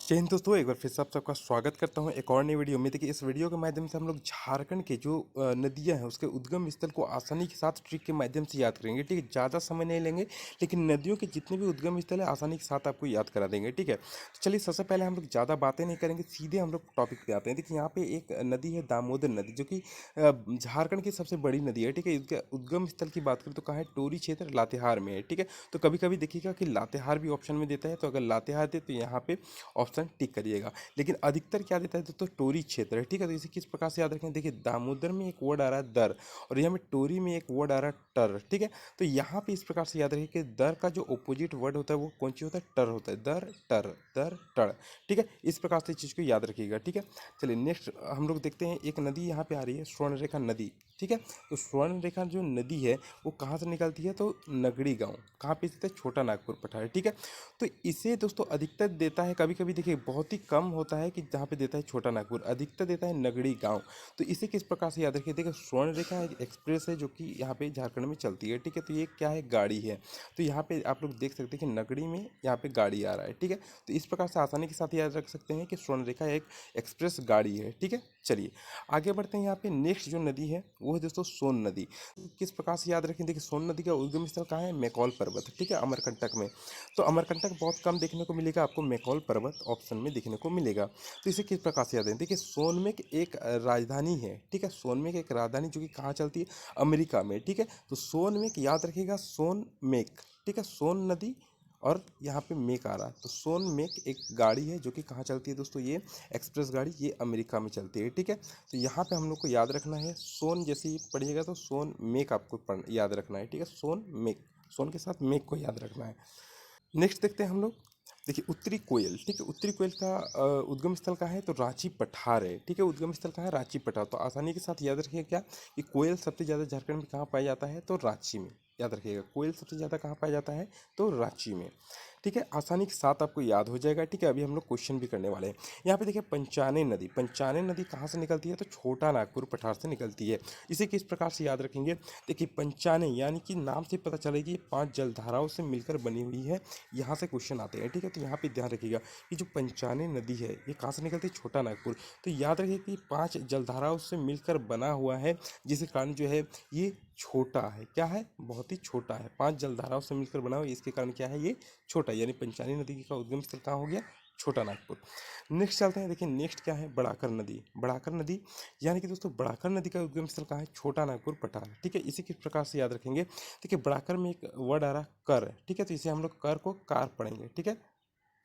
जय हिंद दोस्तों, एक बार फिर से आप सबका स्वागत करता हूं एक और नई वीडियो में। देखिए, इस वीडियो के माध्यम से हम लोग झारखंड के जो नदियां हैं उसके उद्गम स्थल को आसानी के साथ ट्रिक के माध्यम से याद करेंगे। ठीक है, ज़्यादा समय नहीं लेंगे, लेकिन नदियों के जितने भी उद्गम स्थल है आसानी के साथ आपको याद करा देंगे। ठीक है, तो चलिए सबसे पहले हम लोग ज़्यादा बातें नहीं करेंगे, सीधे हम लोग टॉपिक पे आते हैं। देखिए, यहाँ पे एक नदी है दामोदर नदी, जो कि झारखंड की सबसे बड़ी नदी है। ठीक है, इसके उद्गम स्थल की बात करें तो कहाँ है, टोरी क्षेत्र लातेहार में है। ठीक है, तो कभी कभी देखिएगा कि लातेहार भी ऑप्शन में देता है, तो अगर लातेहार दे तो यहाँ पे ऑप्शन टिक करिएगा। लेकिन अधिकतर क्या देता है दोस्तों, टोरी क्षेत्र है। ठीक है, तो इसे किस प्रकार से याद रखें, देखिए दामोदर में एक वर्ड आ रहा है दर, और यहाँ में टोरी में एक वर्ड आ रहा है टर। ठीक है, तो यहाँ पे इस प्रकार से याद रखिए कि दर का जो अपोजिट वर्ड होता है वो कौन सी होता है, टर होता है। दर टर, दर टर। ठीक है, इस प्रकार से इस चीज़ को याद रखिएगा। ठीक है, चलिए नेक्स्ट हम लोग देखते हैं, एक नदी यहाँ पे आ रही है, स्वर्णरेखा नदी। ठीक है, तो स्वर्णरेखा जो नदी है वो कहाँ से निकलती है, तो नगड़ी गांव, कहाँ पे स्थित है, छोटा नागपुर पठार। ठीक है, तो इसे दोस्तों अधिकतर देता है, कभी कभी देखिए बहुत ही कम होता है कि जहाँ पे देता है छोटा नागपुर, अधिकतर देता है नगड़ी गांव। तो इसे किस प्रकार से याद रखिए, देखिए स्वर्ण रेखा एक एक्सप्रेस है जो कि यहाँ पे झारखंड में चलती है। ठीक है, तो ये क्या है, गाड़ी है। तो यहाँ पे आप लोग देख सकते हैं कि नगड़ी में यहाँ पे गाड़ी आ रहा है। ठीक है, तो इस प्रकार से आसानी के साथ याद रख सकते हैं कि स्वर्ण रेखा एक एक्सप्रेस गाड़ी है। ठीक है, चलिए आगे बढ़ते हैं। यहाँ पे नेक्स्ट जो नदी है वो है दोस्तों सोन नदी। किस प्रकार से याद रखें, देखिए सोन नदी का उद्गम स्थल कहाँ है, मैकॉल पर्वत। ठीक है, अमरकंटक में। तो अमरकंटक बहुत कम देखने को मिलेगा आपको, मैकॉल पर्वत ऑप्शन में देखने को मिलेगा। तो इसे किस प्रकार से याद है, देखिए सोनमेक एक राजधानी है। ठीक है, सोनमेक एक राजधानी जो कि कहाँ चलती है, अमेरिका में। ठीक है, तो सोनमेक याद रखिएगा, सोनमेक। ठीक है, सोन नदी और यहाँ पे मेक आ रहा है, तो सोन मेक एक गाड़ी है जो कि कहाँ चलती है दोस्तों, ये एक्सप्रेस गाड़ी, ये अमेरिका में चलती है। ठीक है, तो यहाँ पे हम लोग को याद रखना है, सोन जैसे ही पढ़िएगा तो सोन मेक आपको याद रखना है। ठीक है, सोन मेक, सोन के साथ मेक को याद रखना है। नेक्स्ट देखते हैं हम लोग। देखिए उत्तरी कोयल। ठीक है, उत्तरी कोयल का उद्गम स्थल कहाँ है, तो रांची पठार है। ठीक है, उद्गम स्थल कहाँ है, रांची पठार। तो आसानी के साथ याद रखिए क्या, कि कोयल सबसे ज़्यादा झारखंड में कहाँ पाया जाता है, तो रांची में। याद रखिएगा, कोयल सबसे ज़्यादा कहाँ पाया जाता है, तो रांची में। ठीक है, आसानी के साथ आपको याद हो जाएगा। ठीक है, अभी हम लोग क्वेश्चन भी करने वाले हैं। यहाँ पे देखिए पंचाने नदी, पंचाने नदी कहाँ से निकलती है, तो छोटा नागपुर पठार से निकलती है। इसे किस प्रकार से याद रखेंगे, देखिए पंचाने यानी कि नाम से पता चलेगी ये 5 जलधाराओं से मिलकर बनी हुई है, यहाँ से क्वेश्चन आते हैं। ठीक है, तो यहाँ पे ध्यान रखिएगा कि जो पंचाने नदी है ये कहाँ से निकलती है, छोटा नागपुर। तो याद रखिए कि 5 जलधाराओं से मिलकर बना हुआ है, जिसके कारण जो है ये छोटा है। क्या है, बहुत ही छोटा है। 5 जलधाराओं से मिलकर बना हुआ है, इसके कारण क्या है, ये छोटा है। यानी पंचानी नदी का उद्गम स्थल कहाँ हो गया, छोटा नागपुर। नेक्स्ट चलते हैं, देखिए नेक्स्ट क्या है, बड़ाकर नदी। बड़ाकर नदी यानी कि दोस्तों बड़ाकर नदी का उद्गम स्थल कहाँ है, छोटा नागपुर पठार। ठीक है, इसी किस प्रकार से याद रखेंगे, देखिए बड़ाकर में एक वर्ड आ रहा है कर। ठीक है, तो इसे हम लोग कर को कार पढ़ेंगे। ठीक है,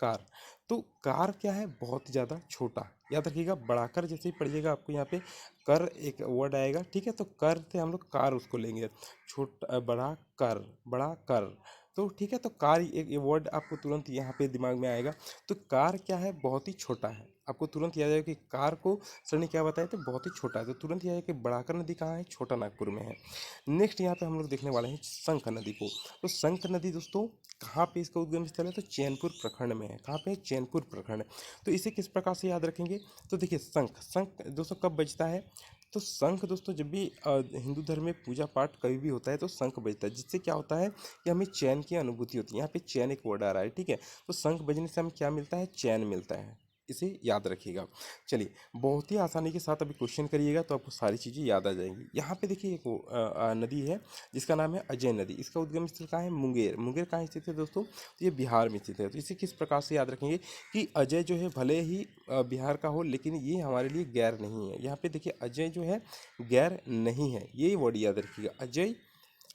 कार। तो कार क्या है, बहुत ज़्यादा छोटा। याद रखिएगा, बढ़ाकर जैसे ही पढ़िएगा आपको यहाँ पे कर एक वर्ड आएगा। ठीक है, तो कर से हम लोग कार उसको लेंगे, छोटा बड़ा कर, बड़ा कर। तो ठीक है, तो कार एक ये वर्ड आपको तुरंत यहाँ पे दिमाग में आएगा। तो कार क्या है, बहुत ही छोटा है। आपको तुरंत याद आएगा कि कार को सर ने क्या बताया, तो बहुत ही छोटा है। तो तुरंत याद आएगा कि बढ़ाकर नदी कहाँ है, छोटा नागपुर में है। नेक्स्ट यहाँ पे हम लोग देखने वाले हैं शंख नदी को। तो शंख नदी दोस्तों कहाँ पे इसका उद्गम स्थल है, तो चैनपुर प्रखंड में है। कहाँ पे है, चैनपुर प्रखंड। तो इसे किस प्रकार से याद रखेंगे, तो देखिए शंख, शंख दोस्तों कब बजता है, तो शंख दोस्तों जब भी हिंदू धर्म में पूजा पाठ कभी भी होता है तो शंख बजता है, जिससे क्या होता है कि हमें चैन की अनुभूति होती है। यहाँ पे चैन एक वर्ड आ रहा है। ठीक है, तो शंख बजने से हमें क्या मिलता है, चैन मिलता है। इसे याद रखिएगा। चलिए बहुत ही आसानी के साथ अभी क्वेश्चन करिएगा तो आपको सारी चीज़ें याद आ जाएंगी। यहाँ पे देखिए एक नदी है जिसका नाम है अजय नदी। इसका उद्गम स्थल कहाँ है, मुंगेर। मुंगेर कहाँ स्थित है दोस्तों, तो ये बिहार में स्थित है। तो इसे किस प्रकार से याद रखेंगे कि अजय जो है भले ही बिहार का हो, लेकिन ये हमारे लिए गैर नहीं है। यहाँ पे देखिए अजय जो है गैर नहीं है, ये वर्ड याद रखिएगा, अजय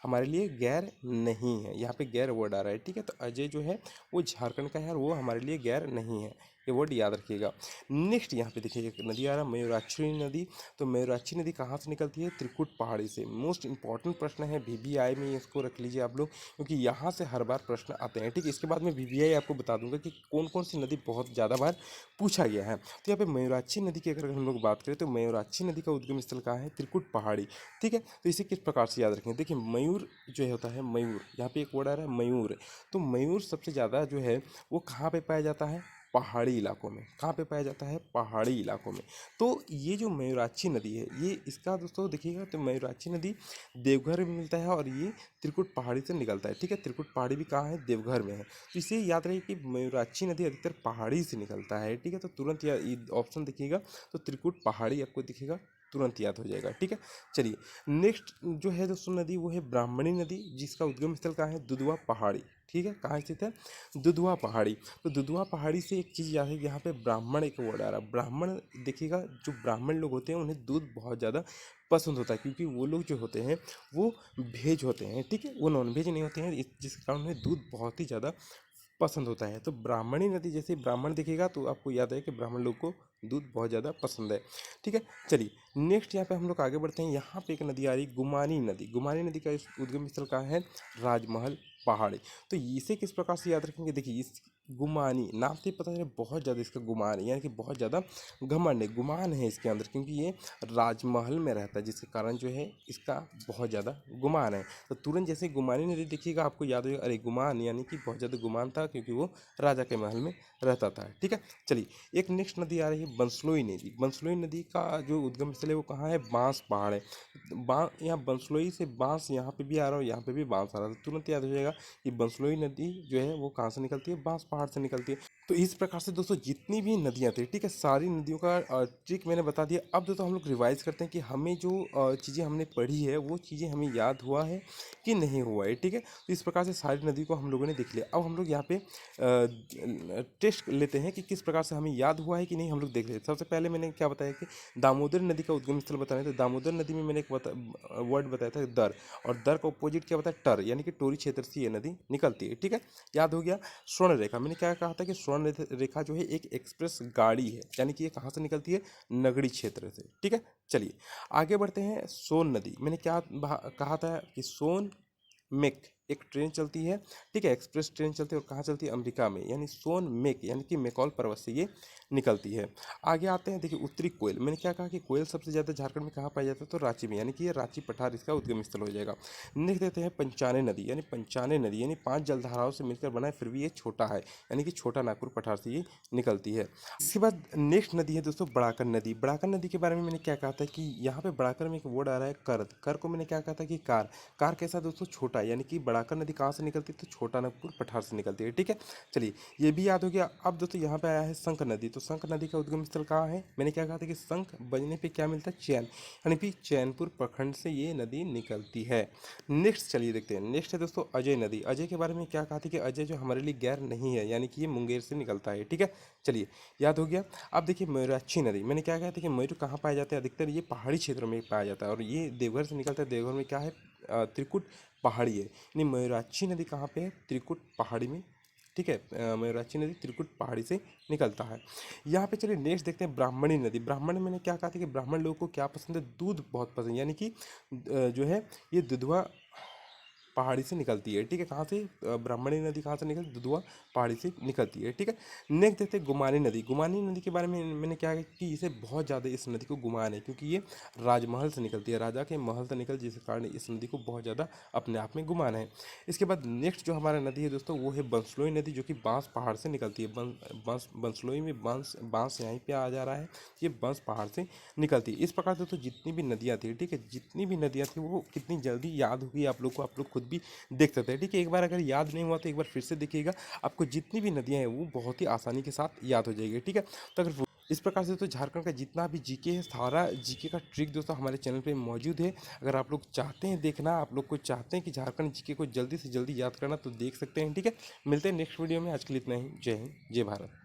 हमारे लिए गैर नहीं है। यहाँ पे गैर वर्ड आ रहा है। ठीक है, तो अजय जो है वो झारखंड का है और वो हमारे लिए गैर नहीं है, ये वर्ड याद रखिएगा। नेक्स्ट यहाँ पे देखिए एक नदी आ रहा है, मयूराक्षी नदी। तो मयूराक्षी नदी कहाँ से निकलती है, त्रिकुट पहाड़ी से। मोस्ट इंपॉर्टेंट प्रश्न है, वीवीआई में इसको रख लीजिए आप लोग, क्योंकि यहाँ से हर बार प्रश्न आते हैं। ठीक है, इसके बाद में वीवीआई आपको बता दूंगा कि कौन कौन सी नदी बहुत ज़्यादा बार पूछा गया है। तो यहाँ पे मयूराक्षी नदी की अगर हम लोग बात करें तो मयूराक्षी नदी का उद्गम स्थल कहाँ है, त्रिकुट पहाड़ी। ठीक है, तो इसे किस प्रकार से याद रखें, देखिए मयूर जो होता है, मयूर यहाँ पे एक वर्ड आ रहा है मयूर। तो मयूर सबसे ज़्यादा जो है वो कहाँ पे पाया जाता है, पहाड़ी इलाकों में। कहाँ पे पाया जाता है? पहाड़ी इलाकों में। तो ये जो मयूराक्षी नदी है, ये इसका दोस्तों देखिएगा तो मयूराक्षी नदी देवघर में मिलता है और ये त्रिकुट पहाड़ी से निकलता है। ठीक है, त्रिकुट पहाड़ी भी कहाँ है? देवघर में है। तो इसे याद रहे कि मयूराक्षी नदी अधिकतर पहाड़ी से निकलता है। ठीक है, तो तुरंत ऑप्शन देखिएगा तो त्रिकुट पहाड़ी आपको दिखेगा, तुरंत याद हो जाएगा। ठीक है, चलिए नेक्स्ट जो है दोस्तों नदी वो है ब्राह्मणी नदी, जिसका उद्गम स्थल कहाँ है? दुधवा पहाड़ी। ठीक है, कहाँ स्थित है? दुधवा पहाड़ी। तो दुधवा पहाड़ी से एक चीज़ याद है कि यहाँ पे ब्राह्मण एक वर्ड आ रहा है। ब्राह्मण देखिएगा, जो ब्राह्मण लोग होते हैं उन्हें दूध बहुत ज़्यादा पसंद होता है, क्योंकि वो लोग जो होते हैं वो वेज होते हैं। ठीक है, वो नॉन वेज नहीं होते हैं, जिस कारण उन्हें दूध बहुत ही ज़्यादा पसंद होता है। तो ब्राह्मणी नदी जैसे ब्राह्मण दिखेगा तो आपको याद है कि ब्राह्मण लोग को दूध बहुत ज़्यादा पसंद है। ठीक है, चलिए नेक्स्ट यहाँ पे हम लोग आगे बढ़ते हैं। यहाँ पे एक नदी आ रही गुमानी नदी। गुमानी नदी का उद्गम स्थल कहाँ है? राजमहल पहाड़ी। तो इसे किस प्रकार से याद रखेंगे? देखिए इस गुमानी नाम से पता चले बहुत ज़्यादा इसका गुमान है, यानी कि बहुत ज़्यादा घमंड है, गुमान है इसके अंदर, क्योंकि ये राजमहल में रहता है, जिसके कारण जो है इसका बहुत ज़्यादा गुमान है। तो तुरंत जैसे गुमानी नदी देखिएगा आपको याद होगा, अरे गुमान यानी कि बहुत ज़्यादा गुमान था, क्योंकि वो राजा के महल में रहता था। ठीक है, चलिए एक नेक्स्ट नदी आ रही है बंसलोई नदी। बंसलोई नदी का जो उद्गम स्थल है वो कहाँ है? बांस पहाड़ है। यहाँ बंसलोई से बांस यहाँ पे भी आ रहा है और यहाँ पे भी बांस आ रहा है, तो तुरंत याद हो जाएगा कि बंसलोई नदी जो है वो कहाँ से निकलती है? बांस पहाड़ से निकलती है। तो इस प्रकार से दोस्तों जितनी भी नदियाँ थी, ठीक है, सारी नदियों का ट्रिक मैंने बता दिया। अब दोस्तों हम लोग रिवाइज करते हैं कि हमें जो चीज़ें हमने पढ़ी है वो चीज़ें हमें याद हुआ है कि नहीं हुआ है। ठीक है, तो इस प्रकार से सारी नदी को हम लोगों ने देख लिया। अब हम लोग यहाँ पे टेस्ट लेते हैं कि किस प्रकार से हमें याद हुआ है कि नहीं, हम लोग देख लेते हैं। सबसे पहले मैंने क्या बताया कि दामोदर नदी का उद्गम स्थल बताया, तो दामोदर नदी में मैंने एक वर्ड बताया था दर, और दर का अपोजिट क्या बताया? टर, यानी कि टोरी क्षेत्र से ये नदी निकलती है। ठीक है, याद हो गया। स्वर्ण रेखा, मैंने क्या कहा था कि स्वर्ण रेखा जो है एक एक्सप्रेस गाड़ी है, यानी कि ये कहाँ से निकलती है? नगड़ी क्षेत्र से। ठीक है, चलिए आगे बढ़ते हैं। सोन नदी, मैंने क्या कहा था कि सोन मेक एक ट्रेन चलती है। ठीक है, एक्सप्रेस ट्रेन चलती है, और कहाँ चलती है? अमेरिका में, यानी सोन मेक यानी कि मैकॉल पर्वत से ये निकलती है। आगे आते हैं, देखिए उत्तरी कोयल। मैंने क्या कहा कि कोयल सबसे ज़्यादा झारखंड में कहाँ पाया जाता है? तो रांची में, यानी कि ये रांची पठार इसका उद्गम स्थल हो जाएगा। नेक्स्ट देते हैं पंचाने नदी, यानी पंचाने नदी यानी 5 जलधाराओं से मिलकर बना है, फिर भी ये छोटा है, यानी कि छोटा नागपुर पठार से ये निकलती है। इसके बाद नेक्स्ट नदी है दोस्तों बड़ाकर नदी। बड़ाकर नदी के बारे में मैंने क्या कहा था कि यहाँ पे बड़ाकर में एक वर्ड आ रहा है कर। कर को मैंने क्या कहा था कि कार। कार कैसा दोस्तों? छोटा, यानी कि बड़ाकर नदी कहाँ से निकलती है? तो छोटा नागपुर पठार से निकलती है। ठीक है, चलिए ये भी याद हो गया। अब दोस्तों यहाँ पे आया है शंख नदी। तो शंख नदी का उद्गम स्थल कहाँ है? मैंने क्या कहा था कि शंख बजने पे क्या मिलता है? चैन, यानी कि चैनपुर प्रखंड से ये नदी निकलती है। नेक्स्ट चलिए देखते हैं। नेक्स्ट है दोस्तों अजय नदी। अजय के बारे में क्या कहा था कि अजय जो हमारे लिए गैर नहीं है, यानी कि ये मुंगेर से निकलता है। ठीक है, चलिए याद हो गया। अब देखिए मयूराक्षी नदी, मैंने क्या कहा था कि मयूर कहाँ पाया जाता है? अधिकतर ये पहाड़ी क्षेत्रों में पाया जाता है, और ये देवघर से निकलता है। देवघर में क्या है? त्रिकुट पहाड़ी है, यानी मयूराक्षी नदी कहाँ पे है? त्रिकुट पहाड़ी में। ठीक है, मयूराक्षी नदी त्रिकुट पहाड़ी से निकलता है। यहाँ पे चलिए नेक्स्ट देखते हैं ब्राह्मणी नदी। ब्राह्मण मैंने क्या कहा था कि ब्राह्मण लोगों को क्या पसंद है? दूध बहुत पसंद, यानी कि जो है ये दुधवा पहाड़ी से निकलती है। ठीक है, कहाँ से? ब्राह्मणी नदी कहाँ से निकलती? दुधवा पहाड़ी से निकलती है। ठीक है, नेक्स्ट देखते हैं गुमानी नदी। गुमानी नदी के बारे में मैंने क्या कहा कि इसे बहुत ज़्यादा इस नदी को गुमान है, क्योंकि ये राजमहल से निकलती है, राजा के महल से निकल, जिस कारण इस नदी को बहुत ज़्यादा अपने आप में गुमान है। इसके बाद नेक्स्ट जो हमारा नदी है दोस्तों वो है बंसलोई नदी, जो कि बांस पहाड़ से निकलती है। बंसलोई में बांस बांस यहीं पे आ जा रहा है, ये बांस पहाड़ से निकलती है। इस प्रकार दोस्तों जितनी भी नदियाँ थी, ठीक है, जितनी भी नदियाँ थी वो कितनी जल्दी याद होगी आप लोग को, आप लोग खुद भी देख सकते हैं। ठीक है, एक बार अगर याद नहीं हुआ तो एक बार फिर से देखिएगा, आपको जितनी भी नदियाँ हैं वो बहुत ही आसानी के साथ याद हो जाएगी। ठीक है, तो अगर इस प्रकार से तो झारखंड का जितना भी जीके है, सारा जीके का ट्रिक दोस्तों हमारे चैनल पे मौजूद है। अगर आप लोग चाहते हैं देखना, आप लोग को चाहते हैं कि झारखंड जीके को जल्दी से जल्दी याद करना, तो देख सकते हैं। ठीक है, मिलते हैं नेक्स्ट वीडियो में। आज के लिए इतना ही। जय हिंद, जय भारत।